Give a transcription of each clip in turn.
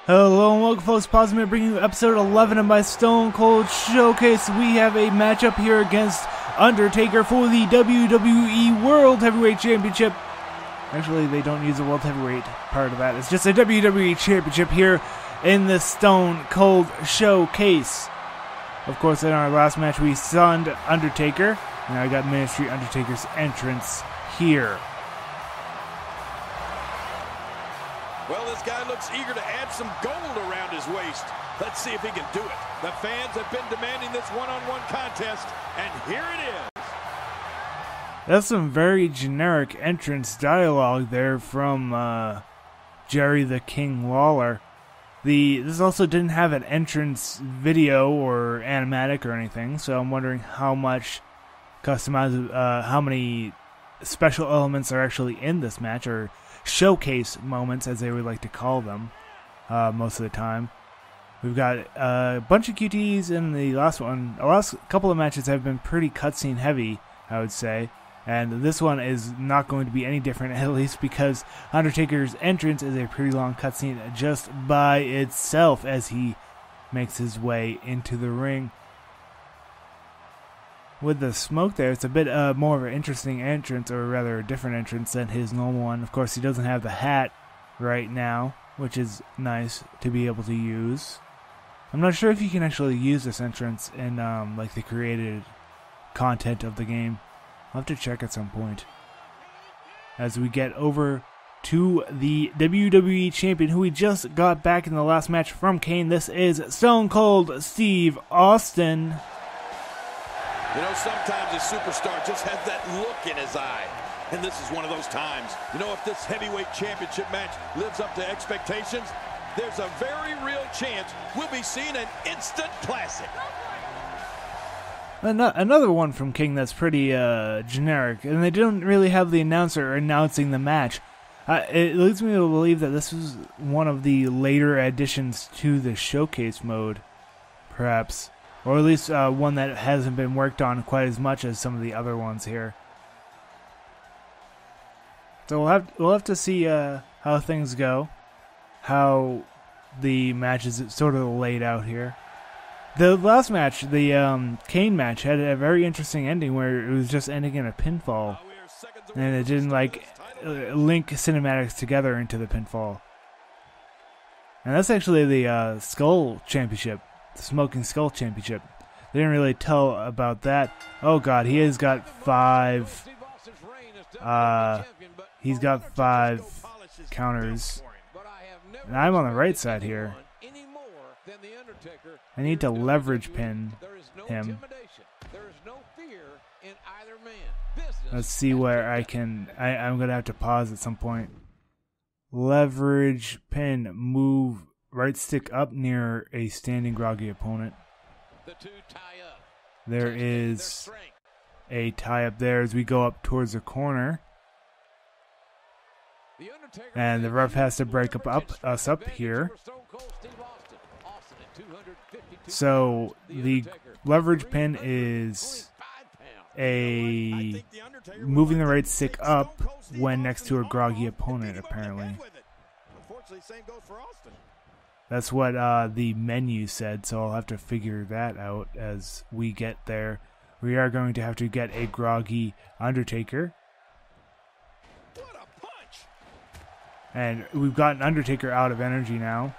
Hello and welcome, folks. Pause a minute, bringing you episode 11 of my Stone Cold Showcase. We have a matchup here against Undertaker for the WWE World Heavyweight Championship. Actually, they don't use the World Heavyweight part of that. It's just a WWE Championship here in the Stone Cold Showcase. Of course, in our last match, we sunned Undertaker. And I got Ministry Undertaker's entrance here. Well, this guy looks eager to add some gold around his waist. Let's see if he can do it. The fans have been demanding this one-on-one contest, and here it is. That's some very generic entrance dialogue there from Jerry the King Lawler. This also didn't have an entrance video or animatic or anything, so I'm wondering how much customized, how many special elements are actually in this match, or showcase moments, as they would like to call them, most of the time. We've got a bunch of QTs in the last one. The last couple of matches have been pretty cutscene heavy, I would say, and this one is not going to be any different, at least because Undertaker's entrance is a pretty long cutscene just by itself as he makes his way into the ring. With the smoke there, it's a bit more of an interesting entrance, or rather a different entrance than his normal one. Of course, he doesn't have the hat right now, which is nice to be able to use. I'm not sure if you can actually use this entrance in like the created content of the game. I'll have to check at some point. As we get over to the WWE Champion, who we just got back in the last match from Kane. This is Stone Cold Steve Austin. You know, sometimes a superstar just has that look in his eye. And this is one of those times. You know, if this heavyweight championship match lives up to expectations, there's a very real chance we'll be seeing an instant classic. Another one from King that's pretty generic, and they didn't really have the announcer announcing the match. It leads me to believe that this was one of the later additions to the showcase mode, perhaps. Or at least one that hasn't been worked on quite as much as some of the other ones here. So we'll have to see how things go, how the match is sort of laid out here. The last match, the Kane match, had a very interesting ending where it was just ending in a pinfall, and it didn't like link cinematics together into the pinfall. And that's actually the Skull Championship. The Smoking Skull Championship. They didn't really tell about that. Oh god, he has got five. He's got 5 counters. And I'm on the right side here. I need to leverage pin him. Let's see where I can. I'm gonna have to pause at some point. Leverage pin. Move right stick up near a standing groggy opponent. There is a tie up there as we go up towards the corner. And the ref has to break us up here. So the leverage pin is a moving the right stick up when next to a groggy opponent, apparently. That's what the menu said, so I'll have to figure that out as we get there. We are going to have to get a groggy Undertaker. And we've gotten Undertaker out of energy now.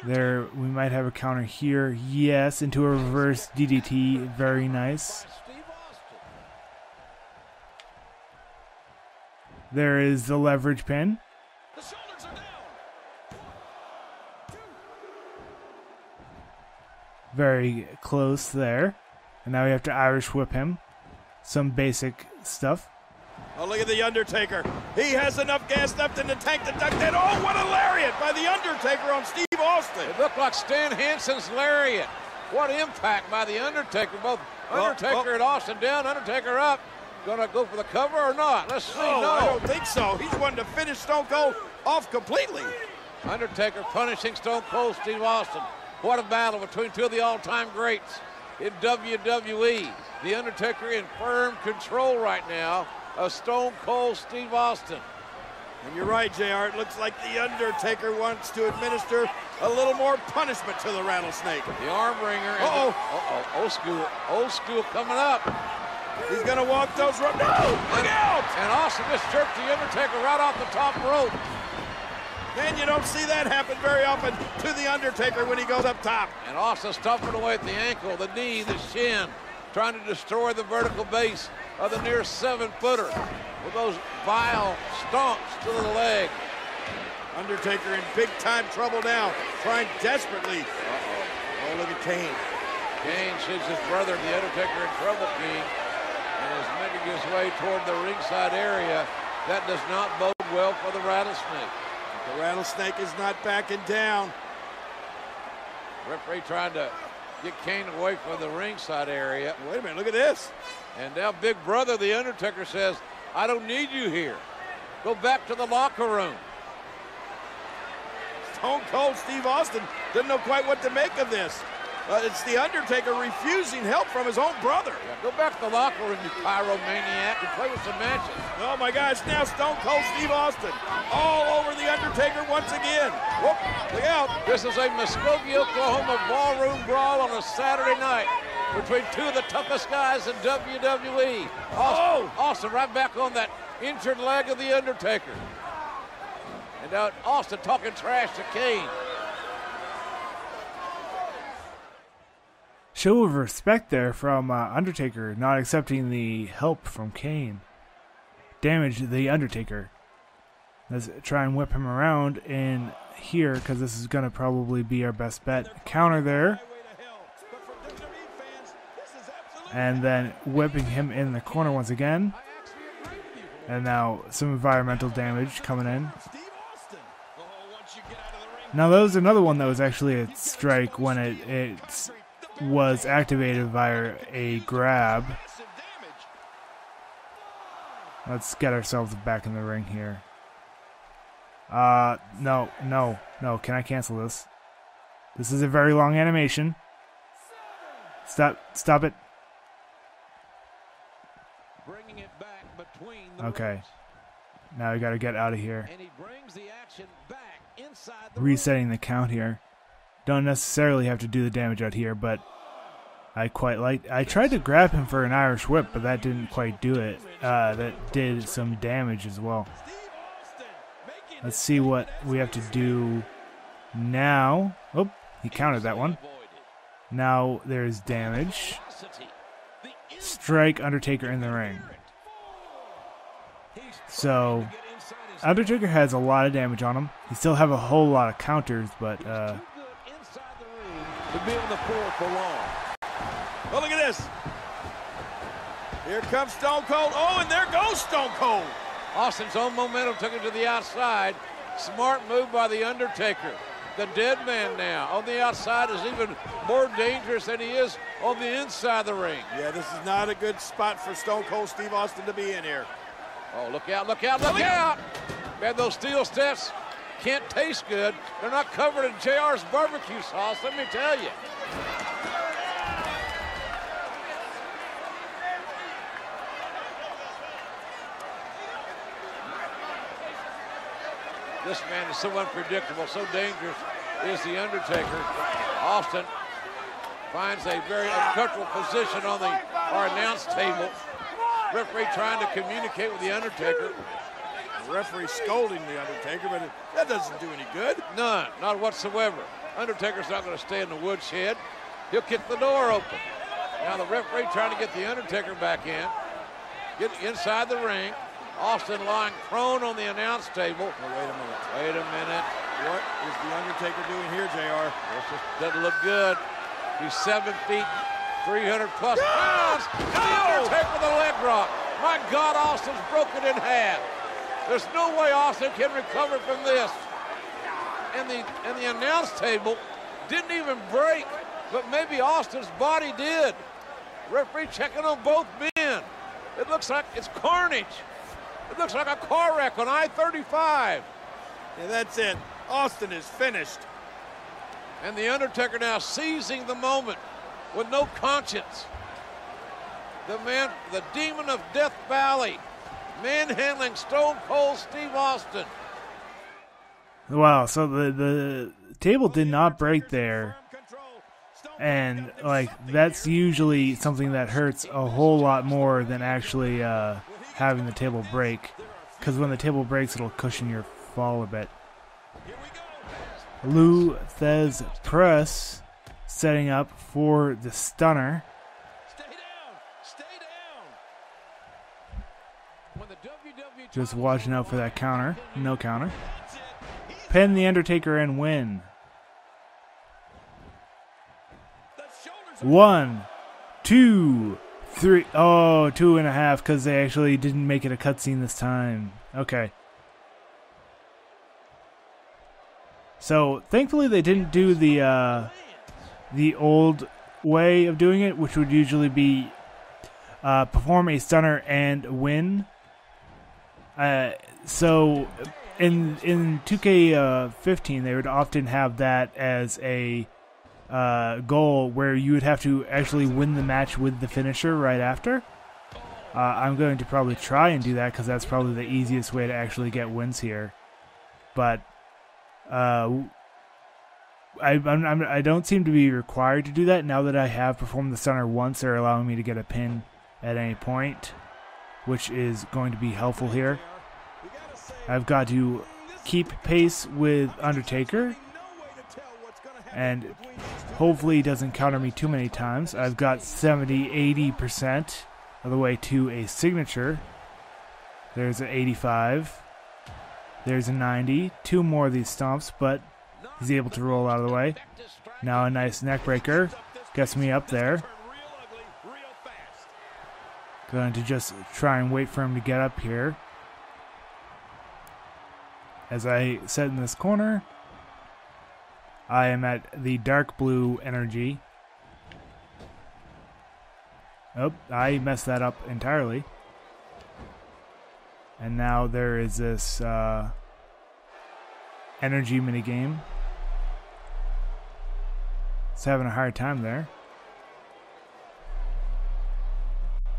There, we might have a counter here. Yes, into a reverse DDT. Very nice. There is the leverage pin. Very close there. And now we have to Irish whip him. Some basic stuff. Oh, look at the Undertaker. He has enough gas left in the tank to duck that. Oh, what a lariat by the Undertaker on Steve Austin. It looked like Stan Hansen's lariat. What impact by the Undertaker. Both Undertaker and Austin down, Undertaker up. Gonna go for the cover or not? Let's see. Oh, no, I don't think so. He's wanting to finish Stone Cold off completely. Undertaker punishing Stone Cold Steve Austin. What a battle between two of the all-time greats in WWE. The Undertaker in firm control right now of Stone Cold Steve Austin. And you're right, JR. It looks like the Undertaker wants to administer a little more punishment to the Rattlesnake. The arm wringer. Old school coming up. He's going to walk those ropes. No! Look out! And Austin just jerked the Undertaker right off the top rope. Man, you don't see that happen very often to the Undertaker when he goes up top. And Austin stomping away at the ankle, the knee, the shin, trying to destroy the vertical base of the near 7-footer with those vile stomps to the leg. Undertaker in big-time trouble now, trying desperately. Oh, look at Kane. Kane sees his brother, the Undertaker, in trouble, King, and is making his way toward the ringside area. That does not bode well for the Rattlesnake. The Rattlesnake is not backing down. Referee trying to get Kane away from the ringside area. Wait a minute, look at this. And now Big Brother, the Undertaker, says, I don't need you here. Go back to the locker room. Stone Cold Steve Austin doesn't know quite what to make of this. It's the Undertaker refusing help from his own brother. Yeah, go back to the locker room, you pyromaniac, and play with some matches. Oh my gosh, now Stone Cold Steve Austin all over the Undertaker once again. Whoop, look out. This is a Muskogee, Oklahoma ballroom brawl on a Saturday night between two of the toughest guys in WWE. Austin right back on that injured leg of the Undertaker. And now Austin talking trash to Kane. Show of respect there from Undertaker, not accepting the help from Kane. Damage the Undertaker. Let's try and whip him around in here, because this is going to probably be our best bet. Counter there. And then whipping him in the corner once again. And now some environmental damage coming in. Now that was another one that was actually a strike when it was activated via a grab. Let's get ourselves back in the ring here. No. Can I cancel this? This is a very long animation. Stop it. Okay. Now we gotta get out of here. Resetting the count here. Don't necessarily have to do the damage out here, but I tried to grab him for an Irish whip, but that didn't quite do it. That did some damage as well. Let's see what we have to do now. Oh, he countered that one. Now there's damage. Strike Undertaker in the ring. So Undertaker has a lot of damage on him. He still have a whole lot of counters, but to be on the floor for long. Oh, look at this. Here comes Stone Cold. Oh, and there goes Stone Cold. Austin's own momentum took him to the outside. Smart move by the Undertaker. The dead man now on the outside is even more dangerous than he is on the inside of the ring. Yeah, this is not a good spot for Stone Cold Steve Austin to be in here. Oh, look out, look out, look out. Man, those steel steps can't taste good. They're not covered in JR's barbecue sauce, let me tell you. This man is so unpredictable, so dangerous is the Undertaker. Austin finds a very uncomfortable position on our announce table. Referee trying to communicate with the Undertaker. The referee scolding the Undertaker, but that doesn't do any good. None, not whatsoever. Undertaker's not going to stay in the woodshed. He'll kick the door open. Now the referee trying to get the Undertaker back in. Get inside the ring. Austin lying prone on the announce table. Oh, wait a minute. What is the Undertaker doing here, JR? This doesn't look good. He's 7 feet, 300 plus pounds. And the Undertaker with a leg drop. My God, Austin's broken in half. There's no way Austin can recover from this. And the announce table didn't even break, but maybe Austin's body did. Referee checking on both men. It looks like it's carnage. It looks like a car wreck on I-35. Yeah, that's it. Austin is finished. And the Undertaker now seizing the moment with no conscience. The man, the demon of Death Valley, manhandling Stone Cold Steve Austin. Wow, so the table did not break there. And, like, that's usually something that hurts a whole lot more than actually having the table break. Because when the table breaks, it'll cushion your fall a bit. Lou Thez Press setting up for the stunner. Just watching out for that counter. No counter. Pin the Undertaker and win. 1, 2, 3. Oh, 2.5 because they actually didn't make it a cutscene this time. Okay. So thankfully they didn't do the old way of doing it, which would usually be perform a stunner and win. So in 2k15 they would often have that as a goal where you would have to actually win the match with the finisher right after. I'm going to probably try and do that because that's probably the easiest way to actually get wins here. But I don't seem to be required to do that now that I have performed the stunner once. They're allowing me to get a pin at any point, which is going to be helpful here. I've got to keep pace with Undertaker, and hopefully he doesn't counter me too many times. I've got 70-80% of the way to a signature. There's an 85. There's a 90. 2 more of these stomps, but he's able to roll out of the way. Now a nice neck breaker gets me up there. Going to just try and wait for him to get up here. As I sit in this corner, I am at the dark blue energy. Oh, I messed that up entirely. And now there is this energy minigame. It's having a hard time there.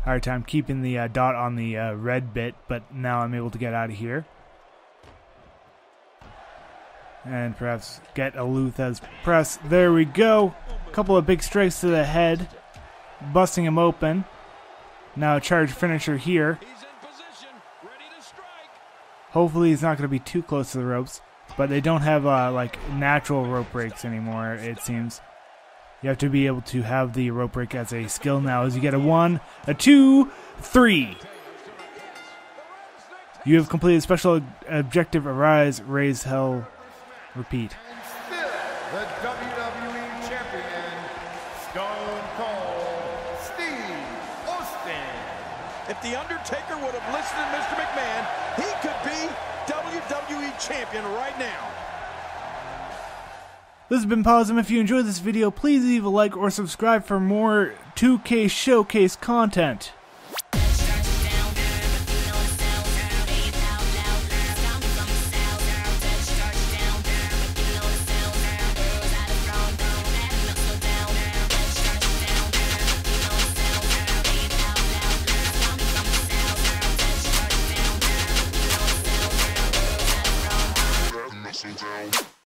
Hard time keeping the dot on the red bit, but now I'm able to get out of here. And perhaps get a Lou Thez press. There we go. A couple of big strikes to the head. Busting him open. Now a charge finisher here. Hopefully he's not going to be too close to the ropes. But they don't have like natural rope breaks anymore, it seems. You have to be able to have the rope break as a skill now as you get a 1, a 2, 3. You have completed special objective Arise, Raise Hell, Repeat. And still the WWE Champion, Stone Cold Steve Austin. If The Undertaker would have listened to Mr. McMahon, he could be WWE Champion right now. This has been Pawsum. If you enjoyed this video, please leave a like or subscribe for more 2K Showcase content.